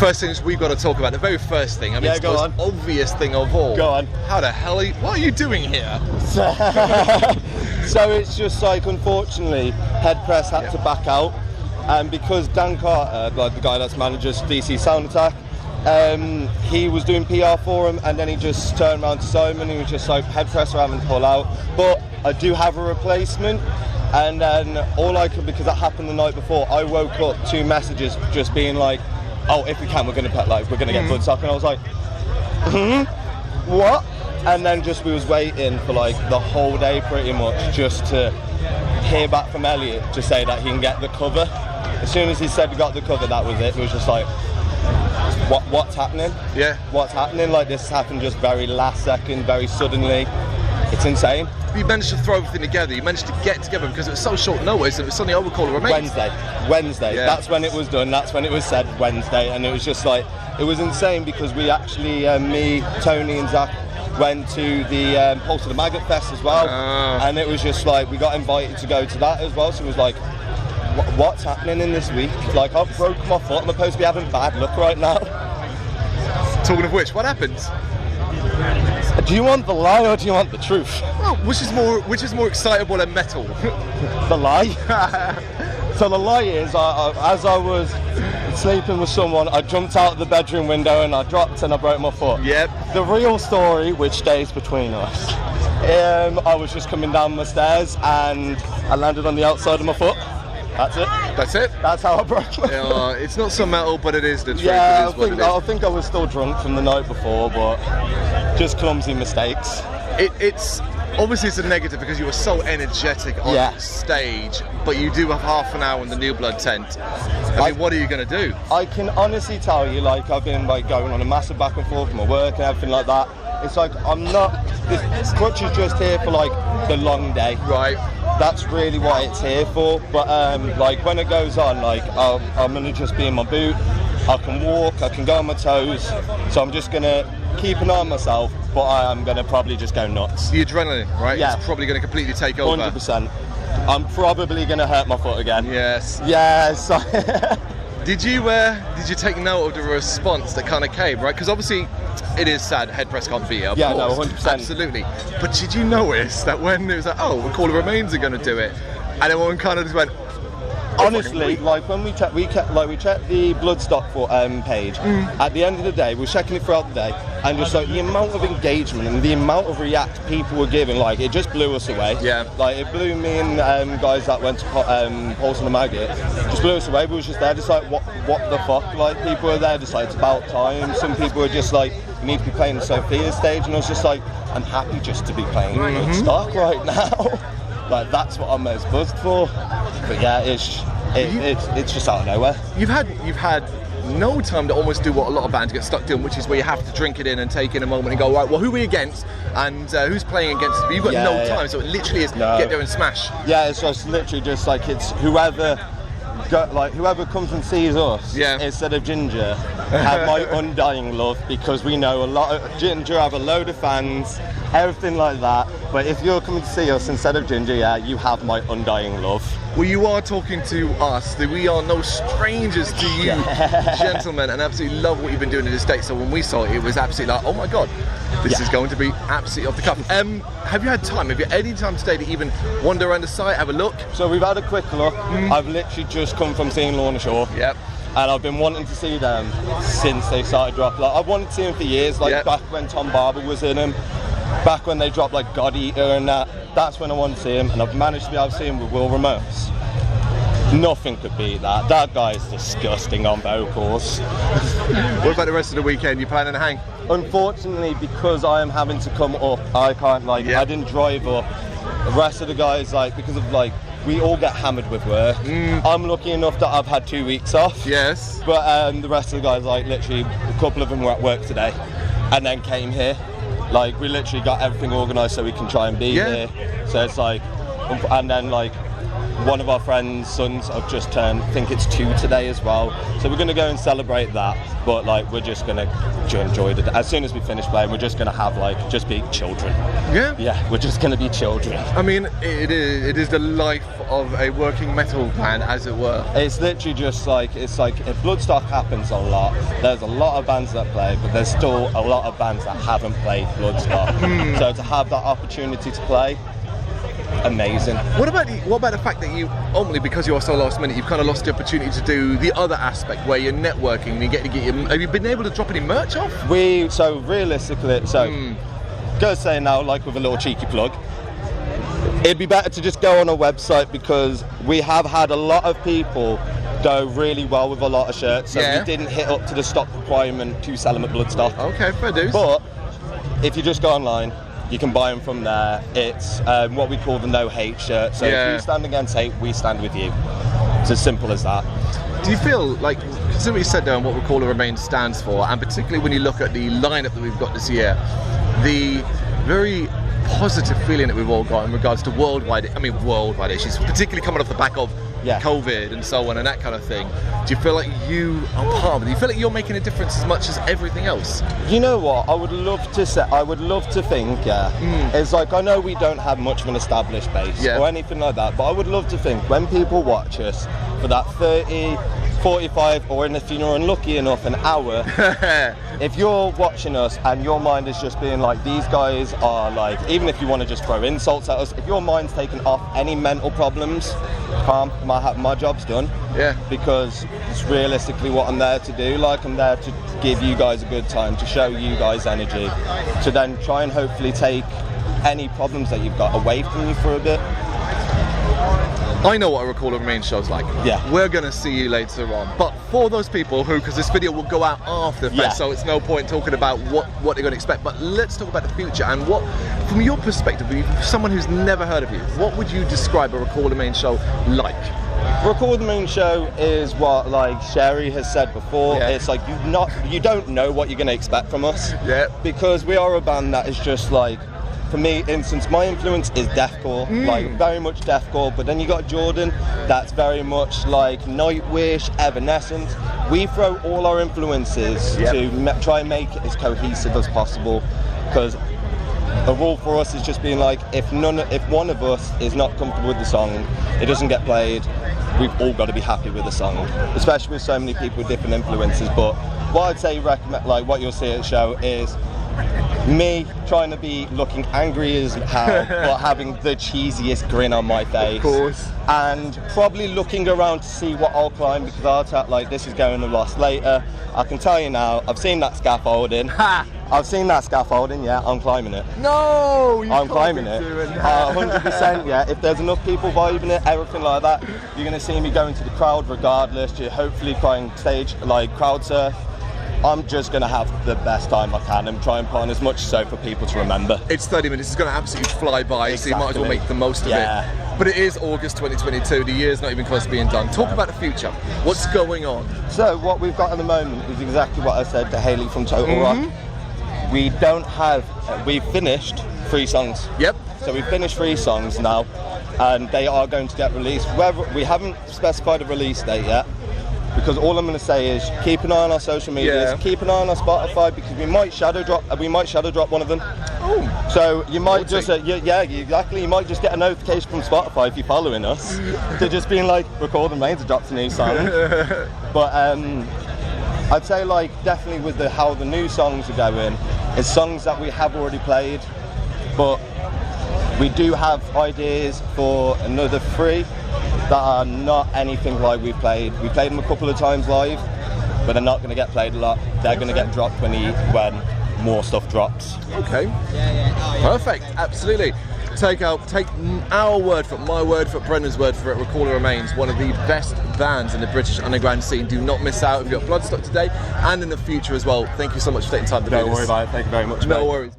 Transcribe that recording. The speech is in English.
First things we've got to talk about, the very first thing. I mean, it's the most obvious thing of all. Go on. How the hell what are you doing here? So it's just like, unfortunately, Head Press had to back out. And because Dan Carter, like the guy that's manages DC Sound Attack, he was doing PR for him, and then he just turned around to Simon and he was just like, Head Press are having to pull out. But I do have a replacement. And then all I could, because that happened the night before, I woke up to messages just being like, oh, if we can, we're going to get Bloodstock. And I was like, what? And then just we was waiting for like the whole day pretty much just to hear back from Elliot to say that he can get the cover. As soon as he said we got the cover, that was it. It was just like, what's happening? Yeah. What's happening? Like, this happened just very last second, very suddenly. It's insane. You managed to throw everything together. You managed to get together because it was so short notice. It was suddenly overcall remains. Wednesday. Yeah. That's when it was done. That's when it was said, Wednesday. And it was just like, it was insane because we actually, me, Tony and Zach, went to the Pulse of the Maggot Fest as well. And it was just like, we got invited to go to that as well. So it was like, what's happening in this week? Like, I've broken my foot. I'm supposed to be having bad luck right now. Talking of which, what happened? Do you want the lie or do you want the truth? Well, which is more excitable and metal? The lie. So the lie is, as I was sleeping with someone, I jumped out of the bedroom window and I dropped and I broke my foot. Yep. The real story, which stays between us, I was just coming down the stairs and I landed on the outside of my foot. That's it. That's it? That's how I broke my foot. It's not so metal, but it is the truth. Yeah, I think I was still drunk from the night before, but just clumsy mistakes. It's obviously it's a negative because you were so energetic on stage, but you do have half an hour in the New Blood tent. I mean, what are you going to do? I can honestly tell you, like, I've been like going on a massive back and forth with my work and everything like that. It's like, this crutch is just here for like the long day. Right. That's really what it's here for. But like when it goes on, like I'm gonna just be in my boot. I can walk, I can go on my toes. So I'm just gonna keep an eye on myself, but I am gonna probably just go nuts. The adrenaline, right? Yeah. It's probably gonna completely take over. 100%. I'm probably gonna hurt my foot again. Yes. Yes. Did you take note of the response that kind of came, right? Because obviously it is sad Head Press can't be here, of course. No, 100%. Absolutely. But did you notice that when it was like, oh, Call of Remains are going to do it, and everyone kind of just went, honestly, like when we checked the Bloodstock page, at the end of the day, we were checking it throughout the day, and just like the amount of engagement and the amount of react people were giving, like it just blew us away. Yeah. Like it blew me and guys that went to Pulse of the Maggot, just blew us away. We were just there, just like what the fuck? Like people were there, just like it's about time. Some people were just like, you need to be playing the Sophia stage, and I was just like, I'm happy just to be playing Bloodstock right now. Like that's what I'm most buzzed for. But yeah, it's just out of nowhere. You've had no time to almost do what a lot of bands get stuck doing, which is where you have to drink it in and take in a moment and go, right, well, who are we against and who's playing against us? But you've got no time, so it literally is get there and smash. Yeah, it's just literally just like it's whoever comes and sees us instead of Ginger have my undying love, because we know a lot of Ginger have a load of fans, everything like that. But if you're coming to see us instead of Ginger, you have my undying love. Well, you are talking to us. We are no strangers to you, gentlemen, and absolutely love what you've been doing in the States. So when we saw it, it was absolutely like, oh my God, this is going to be absolutely off the cuff. Have you had time? Have you had any time today to even wander around the site, have a look? So we've had a quick look. I've literally just come from seeing Lorna Shore. Yep. And I've been wanting to see them since they started dropping. Like, I've wanted to see them for years, back when Tom Barber was in them, back when they dropped like God Eater and that. That's when I wanted to see him, and I've managed to be able to see him with Will Ramos. Nothing could beat that. That guy is disgusting on vocals. What about the rest of the weekend? You planning to hang? Unfortunately, because I am having to come up, I can't I didn't drive up. The rest of the guys, because of we all get hammered with work. I'm lucky enough that I've had 2 weeks off. Yes. But the rest of the guys, literally, a couple of them were at work today and then came here. We literally got everything organised so we can try and be here. So it's and then one of our friends' sons have just turned, I think it's 2 today as well. So we're going to go and celebrate that. But like, we're just going to enjoy the. As soon as we finish playing, we're just going to have like just be children. Yeah. Yeah, we're just going to be children. I mean, it is the life of a working metal band, as it were. It's literally just like, it's like if Bloodstock happens a lot, there's a lot of bands that play, but there's still a lot of bands that haven't played Bloodstock. So to have that opportunity to play, amazing. What about the fact that you, only because you're so last minute, you've kind of lost the opportunity to do the other aspect where you're networking and you get to get your. Have you been able to drop any merch off? So realistically, go say now, like with a little cheeky plug, it'd be better to just go on a website, because we have had a lot of people go really well with a lot of shirts, so we didn't hit up to the stock requirement to sell them at Bloodstock. Okay, fair dues. But if you just go online, you can buy them from there. It's what we call the no hate shirt. So if you stand against hate, we stand with you. It's as simple as that. Do you feel like, considering you said there what Recall the Remains stands for, and particularly when you look at the lineup that we've got this year, the very positive feeling that we've all got in regards to worldwide issues, particularly coming off the back of COVID and so on and that kind of thing. Do you feel like you are part of it? Do you feel like you're making a difference as much as everything else? You know what? I would love to think, it's like, I know we don't have much of an established base or anything like that, but I would love to think when people watch us for that 30, 45, or if you're unlucky enough, an hour, if you're watching us and your mind is just being like, these guys are like, even if you want to just throw insults at us, if your mind's taken off any mental problems, calm, my job's done. Yeah. Because it's realistically what I'm there to do. Like, I'm there to give you guys a good time, to show you guys energy, to then try and hopefully take any problems that you've got away from you for a bit. I know what a Recall the Remains show's like. Yeah. We're going to see you later on. But for those people who, because this video will go out after the fest, so it's no point talking about what they're going to expect, but let's talk about the future and what, from your perspective, someone who's never heard of you, what would you describe a Recall the Remains show like? Recall the Remains show is what, like Sherry has said before, it's like you don't know what you're going to expect from us. Yeah. Because we are a band that is just like, for me, instance, my influence is deathcore, like very much deathcore, but then you got Jordan, that's very much like Nightwish, Evanescence. We throw all our influences to try and make it as cohesive as possible, because a rule for us is just being like, if one of us is not comfortable with the song, it doesn't get played, we've all got to be happy with the song, especially with so many people with different influences. But what I'd say, recommend, like what you'll see at the show is me trying to be looking angry as hell, but having the cheesiest grin on my face. Of course. And probably looking around to see what I'll climb, because I'll tell, like, this is going to lost later. I can tell you now, I've seen that scaffolding. Ha! I've seen that scaffolding, I'm climbing it. No! I'm climbing it. 100%, If there's enough people vibing it, everything like that, you're going to see me going to the crowd regardless. You're hopefully trying stage, like, crowd surf. I'm just going to have the best time I can and try and put on as much so for people to remember. It's 30 minutes, it's going to absolutely fly by, so you might as well make the most of it. But it is August 2022, the year's not even close to being done. Talk about the future. What's going on? So what we've got at the moment is exactly what I said to Hayley from Total Rock. We've finished 3 songs. Yep. So we've finished 3 songs now, and they are going to get released. We haven't specified a release date yet, because all I'm going to say is keep an eye on our social medias, keep an eye on our Spotify, because we might shadow drop one of them. Oh. So you might just exactly. You might just get a notification from Spotify if you're following us to just being like, Recall the Remains dropped a new song. But I'd say, like, definitely with how the new songs are going, it's songs that we have already played, but we do have ideas for another 3 that are not anything like we've played. We played them a couple of times live, but they're not going to get played a lot. They're going to get dropped when more stuff drops. Okay. Perfect. Absolutely. Take our word for it, my word for it, Brendan's word for it. Recall the Remains, one of the best bands in the British underground scene. Do not miss out. We've got Bloodstock today and in the future as well. Thank you so much for taking time to do this. Don't worry about it. Thank you very much. No worries.